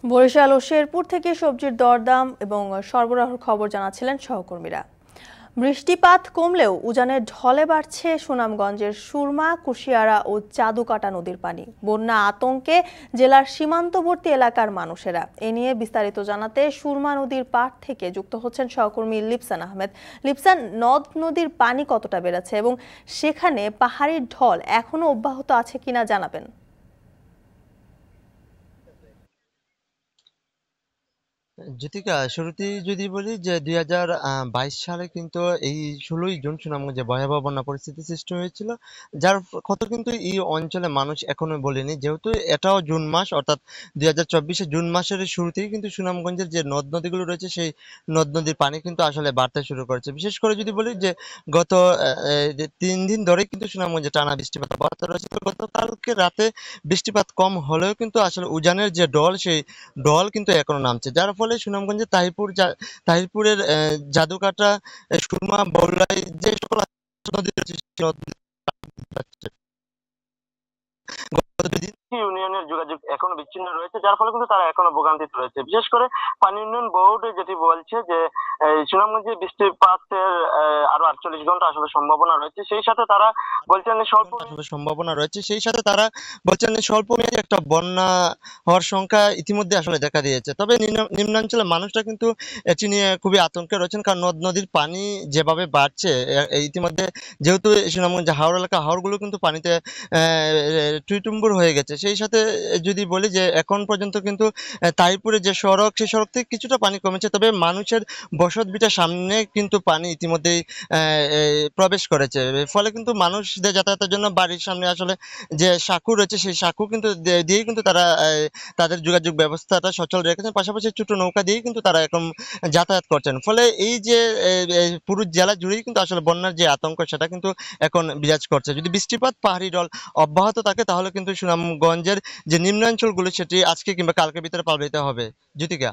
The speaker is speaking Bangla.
বরিশাল ও শেরপুর থেকে সবজির দরদাম এবং সরবরাহের খবর জানাচ্ছিলেন সহকর্মীরা। বৃষ্টিপাত কমলেও উজানের ঢলে বাড়ছে সুনামগঞ্জের সুরমা, কুশিয়ারা ও চাদুকাটা নদীর পানি। বন্যা আতঙ্কে জেলার সীমান্তবর্তী এলাকার মানুষেরা। এ নিয়ে বিস্তারিত জানাতে সুরমা নদীর পাড় থেকে যুক্ত হচ্ছেন সহকর্মী লিপসান আহমেদ। লিপসান, নদ নদীর পানি কতটা বেড়েছে এবং সেখানে পাহাড়ি ঢল এখনো অব্যাহত আছে কিনা জানাবেন। জ্যোতিকা, শুরুতেই যদি বলি যে 2022 সালে কিন্তু এই 16ই জুন সুনামগঞ্জে ভয়াবহ বন্যা পরিস্থিতি সৃষ্টি হয়েছিল, যার কথা কিন্তু এই অঞ্চলে মানুষ এখনো বলেনি। যেহেতু এটাও জুন মাস, অর্থাৎ 2024 জুন মাসের শুরুতেই কিন্তু সুনামগঞ্জের যে নদ নদীগুলো রয়েছে সেই নদ নদীর পানি কিন্তু আসলে বাড়তে শুরু করেছে। বিশেষ করে যদি বলি যে গত যে 3 দিন ধরে কিন্তু সুনামগঞ্জে টানা বৃষ্টিপাত অব্যাহত রয়েছে। তো গতকালকে রাতে বৃষ্টিপাত কম হলেও কিন্তু আসলে উজানের যে ঢল সেই ঢল কিন্তু এখনো নামছে, যার ফলে সুনামগঞ্জের তাহিরপুরের জাদুকাটা, সুরমা, বড়াই যে সকল নদী রয়েছে সেই নদী গত 2 দিন ইউনিয়নের যোগাযোগ এখনো বিচ্ছিন্ন রয়েছে, যার ফলে কিন্তু তারা এখনো ভোগান্তিতে রয়েছে। বিশেষ করে পানি উন্নয়ন বোর্ড যেটি বলছে যে সুনামগঞ্জে বৃষ্টিপাতের আরো 48 ঘন্টা আসলে সম্ভাবনা রয়েছে। সেই সাথে তারা বলছেন স্বল্প মেয়াদী একটা বন্যা হওয়ার সংখ্যা ইতিমধ্যে আসলে দেখা দিয়েছে। তবে নিম্নাঞ্চলের মানুষরা কিন্তু এটি নিয়ে খুবই আতঙ্কে রয়েছেন, কারণ নদ নদীর পানি যেভাবে বাড়ছে, ইতিমধ্যে যেহেতু সুনামগঞ্জ হাওর এলাকা, হাওরগুলো কিন্তু পানিতে টইটুম্বুর হয়ে গেছে। সেই সাথে যদি বলি যে এখন পর্যন্ত কিন্তু তাহিরপুরের যে সড়ক, সেই সড়ক থেকে কিছুটা পানি কমেছে, তবে মানুষের বসত ভিটার সামনে কিন্তু পানি ইতিমধ্যেই প্রবেশ করেছে। ফলে কিন্তু মানুষদের যাতায়াতের জন্য বাড়ির সামনে আসলে যে সাঁকো রয়েছে সেই সাঁকো কিন্তু দিয়েই কিন্তু তারা তাদের যোগাযোগ ব্যবস্থাটা সচল রেখেছেন। পাশাপাশি ছোট নৌকা দিয়েই কিন্তু তারা এখন যাতায়াত করছেন। ফলে এই যে পুরো জেলা জুড়েই কিন্তু আসলে বন্যার যে আতঙ্ক সেটা কিন্তু এখন বিরাজ করছে। যদি বৃষ্টিপাত, পাহাড়ি ঢল অব্যাহত থাকে তাহলে কিন্তু সুনামগঞ্জের যে নিম্নাঞ্চলগুলো সেটি আজকে কিংবা কালকের ভিতরে প্লাবিত হবে। জ্যোতিকা।